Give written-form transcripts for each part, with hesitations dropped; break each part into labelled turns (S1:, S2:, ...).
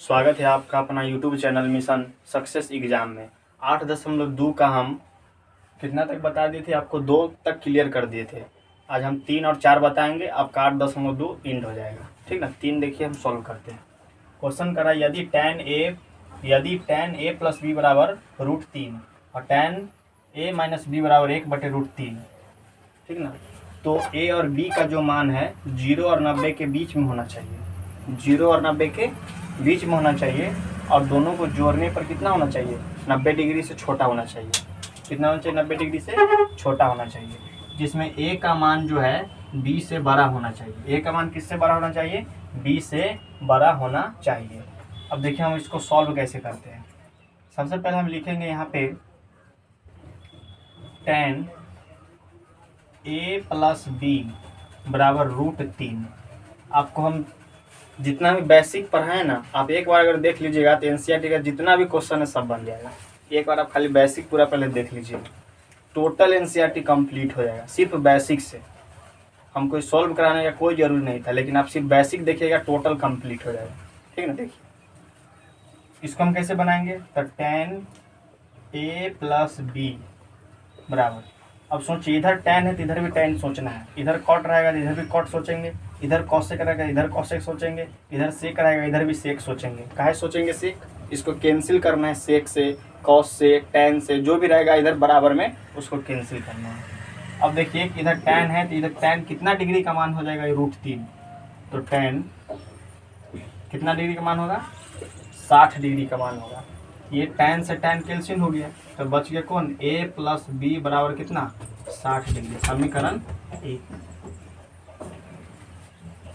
S1: स्वागत है आपका अपना YouTube channel mission success exam में। 8.2 का हम कितना तक बता दिए थे, आपको 2 तक क्लियर कर दिए थे। आज हम 3 और 4 बताएंगे, आपका 8.2 इंड हो जाएगा। ठीक ना। 3 देखिए हम सॉल्व करते हैं। क्वेश्चन करा यदि tan a प्लस बी बराबर √3 और tan a माइनस बी बराबर 1/√3। ठीक ना। तो a और b का जो मान है 0 और 90 के बीच में होना चाहिए। 0 और 90 के बीच में होना चाहिए और दोनों को जोड़ने पर कितना होना चाहिए, 90 डिग्री से छोटा होना चाहिए। कितना होना चाहिए, 90 डिग्री से छोटा होना चाहिए। जिसमें a का मान जो है b से बड़ा होना चाहिए। a का मान किससे बड़ा होना चाहिए, b से बड़ा होना चाहिए। अब देखिए हम इसको सॉल्व कैसे करते हैं। सबसे पहले हम लिखेंगे यहाँ पे tan a प्लस बी बराबर √3। आपको हम जितना भी बेसिक पढ़ाए ना, आप एक बार अगर देख लीजिएगा तो एनसीईआरटी का जितना भी क्वेश्चन है सब बन जाएगा। एक बार आप खाली बेसिक पूरा पहले देख लीजिए, टोटल एनसीईआरटी कंप्लीट हो जाएगा सिर्फ बेसिक से। हमको सॉल्व कराने का कोई जरूरी नहीं था, लेकिन आप सिर्फ बेसिक देखिएगा टोटल कंप्लीट हो जाएगा। ठीक है ना। देखिए इसको हम कैसे बनाएंगे, तो tan a प्लस बी बराबर, अब सोचिए इधर tan है तो इधर भी tan सोचना है, इधर cot रहेगा तो इधर भी cot सोचेंगे, इधर cosec रहेगा इधर cosec सोचेंगे, इधर sec रहेगा इधर भी sec सोचेंगे। काहे सोचेंगे sec, इसको कैंसिल करना है sec से, cos से, tan से, जो भी रहेगा इधर बराबर में उसको कैंसिल करना है। अब देखिए इधर tan है तो इधर tan कितना डिग्री का मान हो जाएगा, √3। तो tan कितना डिग्री का मान होगा, 60 डिग्री का मान होगा। ये tan से tan कैंसिल हो गया तो बच गया कौन, a प्लस बी बराबर कितना, 60 डिग्री। समीकरण 1।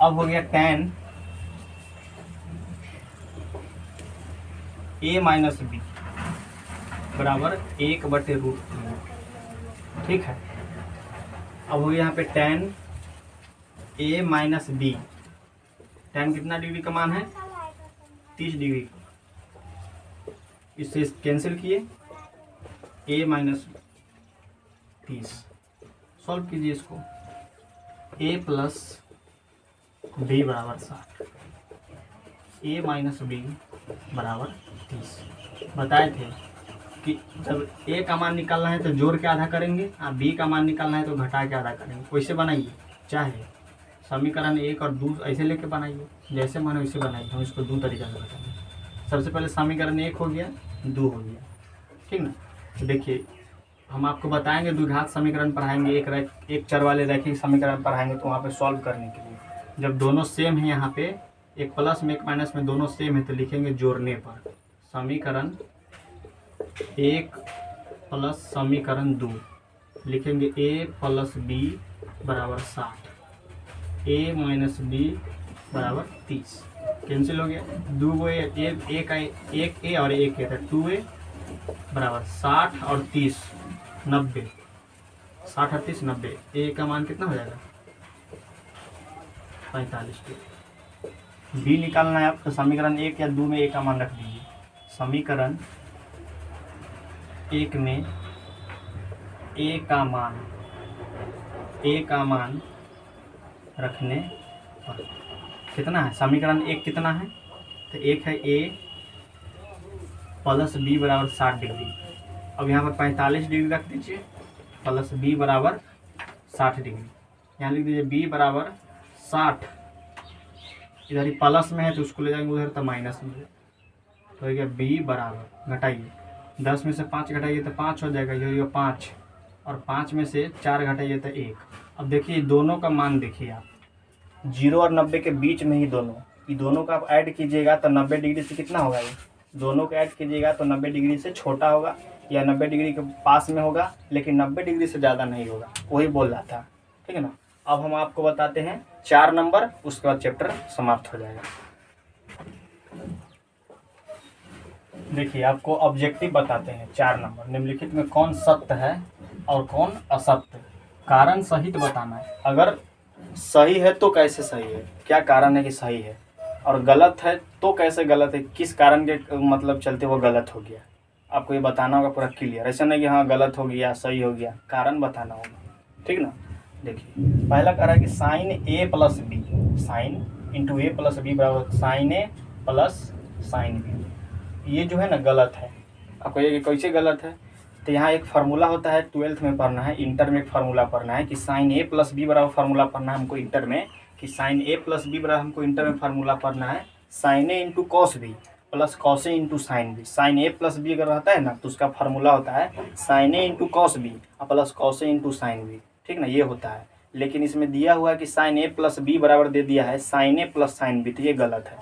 S1: अब हो गया tan a माइनस बी बराबर 1/√3। ठीक है। अब हो गया यहाँ पे tan a minus B, tan कितना डिग्री का मान है, 30 डिग्री। इससे कैंसिल किए, a माइनस 30। सॉल्व कीजिए इसको, a प्लस बी बराबर 60, a माइनस बी बराबर 30। बताए थे कि जब a का मान निकालना है तो जोड़ के आधा करेंगे और b का मान निकालना है तो घटा के आधा करेंगे। वैसे बनाइए, चाहे समीकरण 1 और 2 ऐसे लेके बनाइए, जैसे मन वैसे बनाइए। हम इसको 2 तरीका से बताएंगे। सबसे पहले समीकरण 1 हो गया, 2 हो गया। ठीक ना। तो देखिए हम आपको बताएंगे द्विघात समीकरण पढ़ाएंगे, एक चर वाले रैखिक समीकरण पढ़ाएंगे, तो वहाँ पे सॉल्व करने के लिए जब दोनों सेम है, यहाँ पे एक प्लस में एक माइनस में दोनों सेम है तो लिखेंगे जोड़ने पर समीकरण 1 प्लस समीकरण 2, लिखेंगे a प्लस बी बराबर 60, a माइनस बी बराबर 30। कैंसिल हो गया, 2 एक a और एक a था, 2a बराबर 60 और 30 90, 60 और 30 90। a का मान कितना हो जाएगा, 45। b निकालना है आप, तो समीकरण 1 या 2 में a का मान रख दीजिए। समीकरण 1 में a का मान रखने पर कितना है, समीकरण 1 कितना है, तो 1 है a प्लस बी बराबर 60 डिग्री। अब यहाँ पर 45 डिग्री रख दीजिए, प्लस बी बराबर 60 डिग्री। यहाँ लिख दीजिए b बराबर 60, इधर ही प्लस में है तो उसको ले जाएंगे उधर तो माइनस में, तो हो गया b बराबर, घटाइए 10 में से 5 घटाइए तो 5 हो जाएगा, ये हो 5 और 5 में से 4 घटाइए तो 1। अब देखिए दोनों का मान देखिए आप, 0 और 90 के बीच में ही दोनों का आप ऐड कीजिएगा तो 90 डिग्री से कितना होगा, ये दोनों को ऐड कीजिएगा तो 90 डिग्री से छोटा होगा या 90 डिग्री के पास में होगा, लेकिन 90 डिग्री से ज़्यादा नहीं होगा, वही बोल रहा था। ठीक है ना। अब हम आपको बताते हैं 4 नंबर, उसके बाद चैप्टर समाप्त हो जाएगा। देखिए आपको ऑब्जेक्टिव बताते हैं 4 नंबर, निम्नलिखित में कौन सत्य है और कौन असत्य, कारण सहित बताना है। अगर सही है तो कैसे सही है, क्या कारण है कि सही है, और गलत है तो कैसे गलत है, किस कारण के मतलब चलते वो गलत हो गया, आपको ये बताना होगा पूरा क्लियर। ऐसा नहीं कि हाँ गलत हो गया सही हो गया, कारण बताना होगा। ठीक ना। देखिए पहला कह रहा है कि sine a plus b, sine into a plus b बराबर sine a plus sine b. ये जो है ना गलत है। आपको ये कैसे गलत है, तो यहाँ एक फार्मूला होता है, 12th में पढ़ना है, इंटर में एक फार्मूला पढ़ना है कि साइन ए प्लस बी बराबर फार्मूला पढ़ना है हमको इंटर में, कि साइन ए प्लस बी बराबर हमको इंटर में फार्मूला पढ़ना है sine a into cos b plus cos a into sine b. Sine a plus b अगर रहता है ना तो उसका फार्मूला होता है sine a into cos b plus cos a into sine b, ठीक ना, ये होता है। लेकिन इसमें दिया हुआ है कि साइन ए प्लस बी बराबर दे दिया है sine a plus sine B, तो ये गलत है।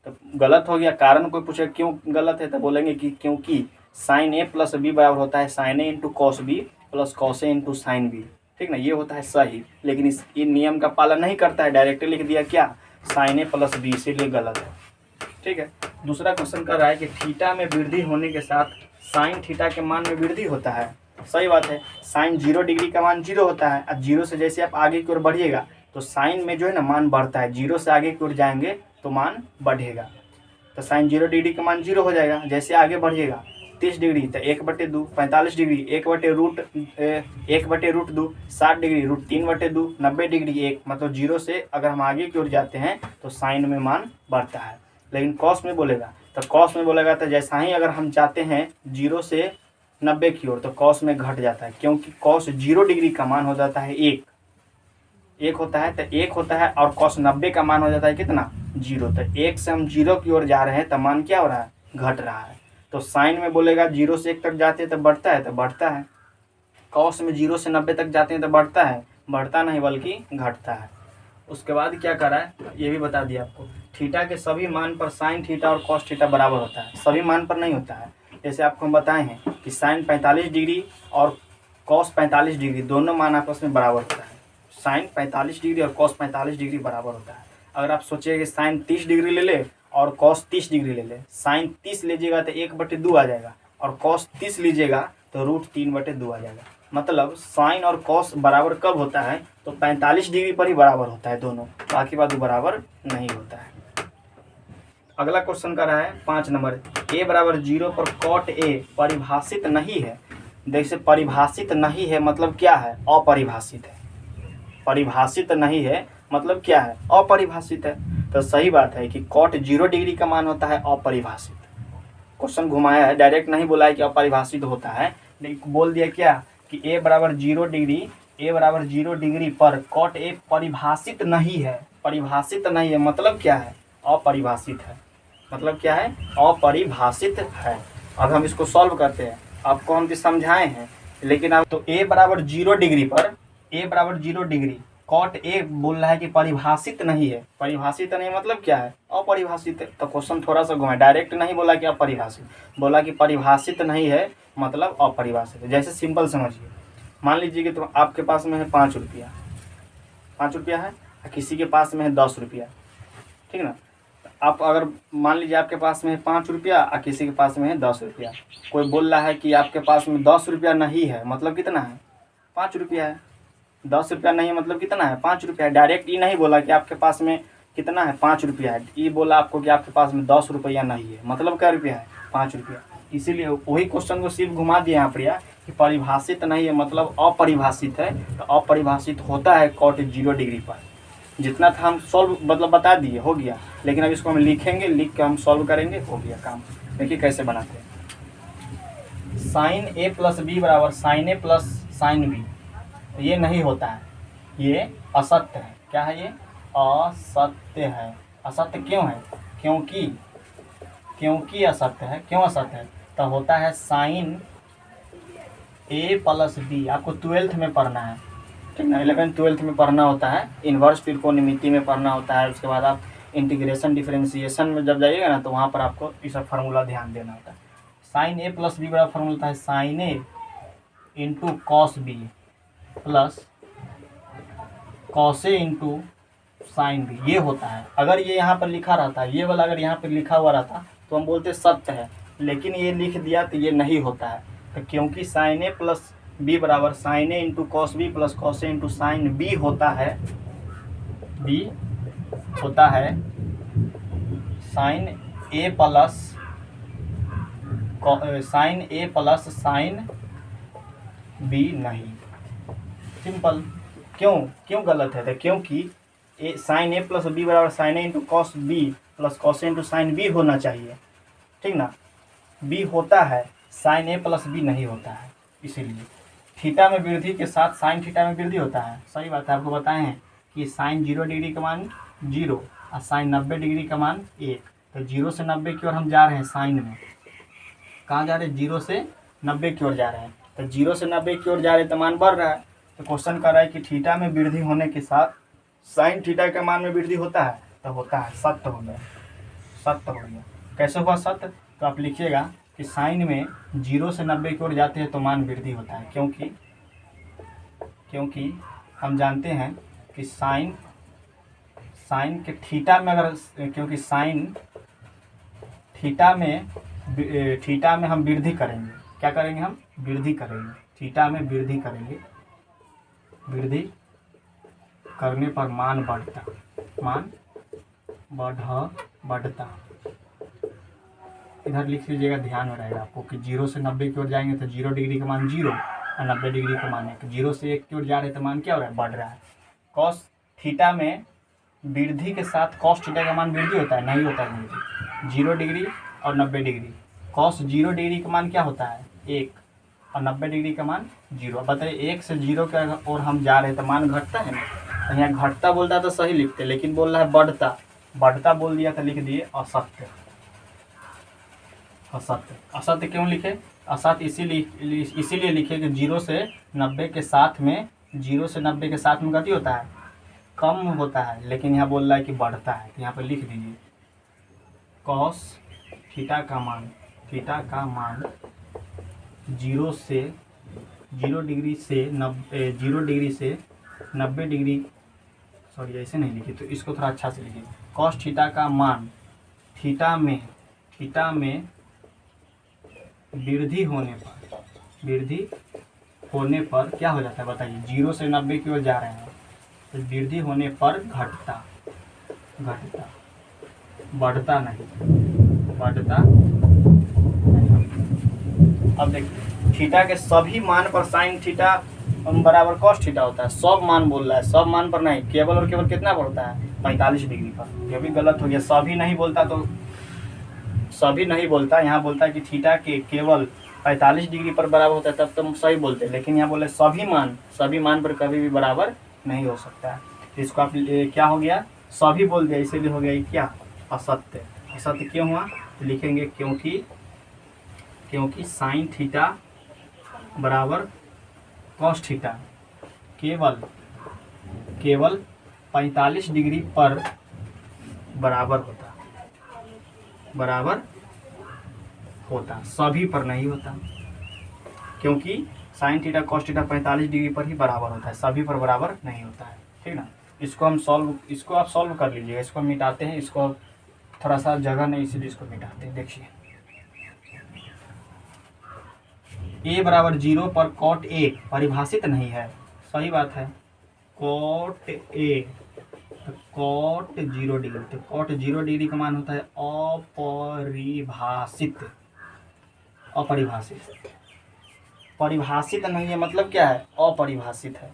S1: तो गलत हो गया। कारण कोई पूछे क्यों गलत है, तो बोलेंगे कि क्योंकि साइन ए प्लस बी बराबर होता है sine a into cos b plus cos a into sine b, ठीक ना, ये होता है सही। लेकिन इस नियम का पालन नहीं करता है, डायरेक्टली लिख दिया क्या साइन ए प्लस बी, इसीलिए गलत है, ठीक है। दूसरा क्वेश्चन कर रहा है कि थीटा में वृद्धि होने के साथ साइन थीटा के मान में वृद्धि होता है। सही बात है, साइन 0 डिग्री का मान 0 होता है। अब 0 से जैसे आप आगे की ओर बढ़िएगा तो साइन में जो है ना मान बढ़ता है, 0 से आगे की ओर जाएंगे तो मान बढ़ेगा। तो साइन 0 डिग्री का मान 0 हो जाएगा। जैसे आगे बढ़िएगा 30 डिग्री तो 1/2, 45 डिग्री 1/√2, 60 डिग्री √3/2, 90 डिग्री 1, मतलब 0 से अगर हम आगे की ओर जाते हैं तो साइन में मान बढ़ता है। लेकिन कॉस में बोलेगा तो जैसा ही अगर हम जाते हैं 0 से 90 की ओर तो कॉस में घट जाता है, क्योंकि कॉस 0 डिग्री का मान हो जाता है 1 होता है, तो 1 होता है, और कॉस 90 का मान हो जाता है कितना 0। तो 1 से हम 0 की ओर जा रहे हैं तो मान क्या हो रहा है, घट रहा है। तो साइन में बोलेगा 0 से 1 तक जाते हैं तो बढ़ता है, तो बढ़ता है। कॉस में 0 से 90 तक जाते हैं तो बढ़ता नहीं बल्कि घटता है। उसके बाद क्या कर रहा है ये भी बता दिया आपको, थीटा के सभी मान पर साइन थीटा और कॉस थीटा बराबर होता है। सभी मान पर नहीं होता है। जैसे आपको हम बताए हैं कि साइन 45 डिग्री और कॉस 45 डिग्री दोनों मान आपस में बराबर होता है। साइन 45 डिग्री और कॉस 45 डिग्री बराबर होता है। अगर आप सोचिए कि साइन 30 डिग्री ले ले और कॉस 30 डिग्री ले ले, साइन 30 लीजिएगा तो 1/2 आ जाएगा, और कॉस 30 लीजिएगा तो √3/2 आ जाएगा। मतलब साइन और कॉस बराबर कब होता है, तो 45 डिग्री पर ही बराबर होता है दोनों, बाकी बात बराबर नहीं होता है। अगला क्वेश्चन का रहा है 5 नंबर, a बराबर 0 पर कॉट a परिभाषित नहीं है। जैसे परिभाषित नहीं है मतलब क्या है, अपरिभाषित है। परिभाषित नहीं है मतलब क्या है, अपरिभाषित है। तो सही बात है कि कॉट 0 डिग्री का मान होता है अपरिभाषित। क्वेश्चन घुमाया है, डायरेक्ट नहीं बोला है कि अपरिभाषित होता है, लेकिन बोल दिया क्या कि a बराबर 0 डिग्री पर कॉट a परिभाषित नहीं है। परिभाषित नहीं है मतलब क्या है, अपरिभाषित है। मतलब क्या है, अपरिभाषित है। अब हम इसको सॉल्व करते हैं। आपको हम भी समझाए हैं, लेकिन अब तो a बराबर 0 डिग्री पर कॉट a बोल रहा है कि परिभाषित नहीं है। परिभाषित नहीं मतलब क्या है, अपरिभाषित है। तो क्वेश्चन थोड़ा सा घुमा, डायरेक्ट नहीं बोला कि अपरिभाषित, बोला कि परिभाषित नहीं है मतलब अपरिभाषित है। जैसे सिंपल समझिए, मान लीजिए कि तो आपके पास में है 5 रुपया, 5 रुपया है, किसी के पास में है 10 रुपया, ठीक ना। आप अगर मान लीजिए आपके पास में है 5 रुपया और किसी के पास में है 10 रुपया, कोई बोल रहा है कि आपके पास में 10 रुपया नहीं है, मतलब कितना है, 5 रुपया है। 10 रुपया नहीं है मतलब कितना है, 5 रुपया है। डायरेक्ट ये नहीं बोला कि आपके पास में कितना है, 5 रुपया है, ये बोला आपको कि आपके पास में 10 रुपया नहीं है, मतलब क्या रुपया है, 5 रुपया। इसीलिए वही क्वेश्चन को सिर्फ घुमा दिया यहाँ पर कि परिभाषित नहीं है मतलब अपरिभाषित है। तो अपरिभाषित होता है कॉट 0 डिग्री पर। जितना था हम सॉल्व मतलब बता दिए, हो गया। लेकिन अब इसको हम लिखेंगे, लिख के हम सॉल्व करेंगे, हो गया काम। देखिए कैसे बनाते हैं। साइन ए प्लस बी बराबर sine a plus sine b, ये नहीं होता है, ये असत्य है। क्या है ये, असत्य है। असत्य क्यों है, क्योंकि असत्य है। क्यों असत्य है, तो होता है साइन ए प्लस बी। आपको 12th में पढ़ना है, ठीक ना, 11th 12th में पढ़ना होता है, इन्वर्स त्रिकोणमिति में पढ़ना होता है। उसके बाद आप इंटीग्रेशन डिफरेंशिएशन में जब जाइएगा ना तो वहाँ पर आपको ये सब फार्मूला ध्यान देना होता है। साइन ए प्लस बी बराबर फार्मूला होता है sine a into cos b plus cos a into sine b, ये होता है। अगर ये यहाँ पर लिखा रहता है, ये वाला अगर यहाँ पर लिखा हुआ रहता तो हम बोलते सत्य है, लेकिन ये लिख दिया तो ये नहीं होता है। तो क्योंकि साइन ए प्लस बी बराबर sine a into cos b plus cos a into sine b होता है, sine a plus sine b नहीं। सिंपल। क्यों गलत है, तो क्योंकि साइन ए प्लस बी बराबर sine a into cos b plus cos a into sine b होना चाहिए, ठीक ना। बी होता है, साइन ए प्लस बी नहीं होता है, इसीलिए थीटा में वृद्धि के साथ साइन थीटा में वृद्धि होता है। सही बात है, आपको बताए हैं कि साइन 0 डिग्री का मान 0 और साइन 90 डिग्री का मान 1। तो 0 से 90 की ओर हम जा रहे हैं साइन में। कहाँ जा रहे हैं? 0 से 90 की ओर जा रहे हैं। तो 0 से 90 की ओर जा रहे हैं तो मान बढ़ रहा है। तो क्वेश्चन कर रहा है कि थीटा में वृद्धि होने के साथ साइन थीटा के मान में वृद्धि होता है? तो होता है, सत्य हो गया, सत्य हो गया। कैसे हुआ सत्य? तो आप लिखिएगा कि साइन में 0 से 90 की ओर जाते हैं तो मान वृद्धि होता है, क्योंकि हम जानते हैं कि साइन के थीटा में अगर, क्योंकि साइन थीटा में हम वृद्धि करेंगे। क्या करेंगे? हम वृद्धि करेंगे, थीटा में वृद्धि करेंगे। वृद्धि करने पर मान बढ़ता। इधर लिख लीजिएगा, ध्यान में रहेगा आपको कि 0 से 90 की ओर जाएंगे तो 0 डिग्री का मान 0 और 90 डिग्री का मान 1। 0 से 1 की ओर जा रहे हैं तो मान क्या हो रहा है? बढ़ रहा है। कॉस थीटा में वृद्धि के साथ कॉस थीटा का मान वृद्धि होता है? नहीं होता है वृद्धि। 0 डिग्री और 90 डिग्री, कॉस 0 डिग्री का मान क्या होता है? 1 और 90 डिग्री का मान 0। बताइए 1 से 0 के ओर हम जा रहे हैं तो मान घटता है ना। तो यहाँ घटता बोलता तो सही लिखते, लेकिन बोल रहा है बढ़ता बोल दिया तो लिख दिए असत्य। असत्य क्यों लिखे? असत्य इसीलिए लिखे कि 0 से 90 के साथ में गति होता है, कम होता है, लेकिन यहाँ बोल रहा है कि बढ़ता है। यहाँ पर लिख दीजिए कॉस थीटा का मान 0 डिग्री से 90 डिग्री, सॉरी ऐसे नहीं लिखिए, तो इसको थोड़ा अच्छा से लिखिए। कॉस थीटा का मान थीटा में वृद्धि होने पर क्या हो जाता है बताइए? 0 से 90 की ओर जा रहे हैं तो वृद्धि होने पर घटता, बढ़ता नहीं। अब देखिए थीटा के सभी मान पर साइन थीटा बराबर कॉस थीटा होता है। सब मान बोल रहा है, सब मान पर नहीं, केवल और केवल कितना बढ़ता है? 45 डिग्री पर। ये भी गलत हो गया, सभी नहीं बोलता तो सभी नहीं बोलता, यहाँ बोलता है कि थीटा के केवल 45 डिग्री पर बराबर होता है, तब तो सही बोलते हैं। लेकिन यहाँ बोले सभी मान पर कभी भी बराबर नहीं हो सकता है। तो इसको आप क्या हो गया? सभी बोल दिया, इसीलिए हो गया क्या? असत्य। असत्य क्यों हुआ? तो लिखेंगे क्योंकि साइन थीटा बराबर कॉस थीटा केवल 45 डिग्री पर बराबर होता, सभी पर नहीं होता। क्योंकि sine theta cos theta 45 degree पर ही बराबर होता है, सभी पर बराबर नहीं होता है, ठीक ना। इसको आप सॉल्व कर लीजिएगा। इसको मिटाते हैं, इसको थोड़ा सा जगह नहीं इसीलिए इसको मिटाते हैं। देखिए a बराबर 0 पर कॉट a परिभाषित नहीं है, सही बात है। कॉट a तो कॉट 0 डिग्री, तो कॉट 0 डिग्री का मान होता है परिभाषित नहीं है, मतलब क्या है? अपरिभाषित है।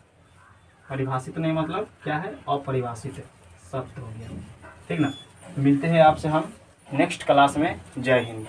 S1: परिभाषित नहीं मतलब क्या है? अपरिभाषित है। सत्य हो गया, ठीक ना। मिलते हैं आपसे हम नेक्स्ट क्लास में। जय हिंद।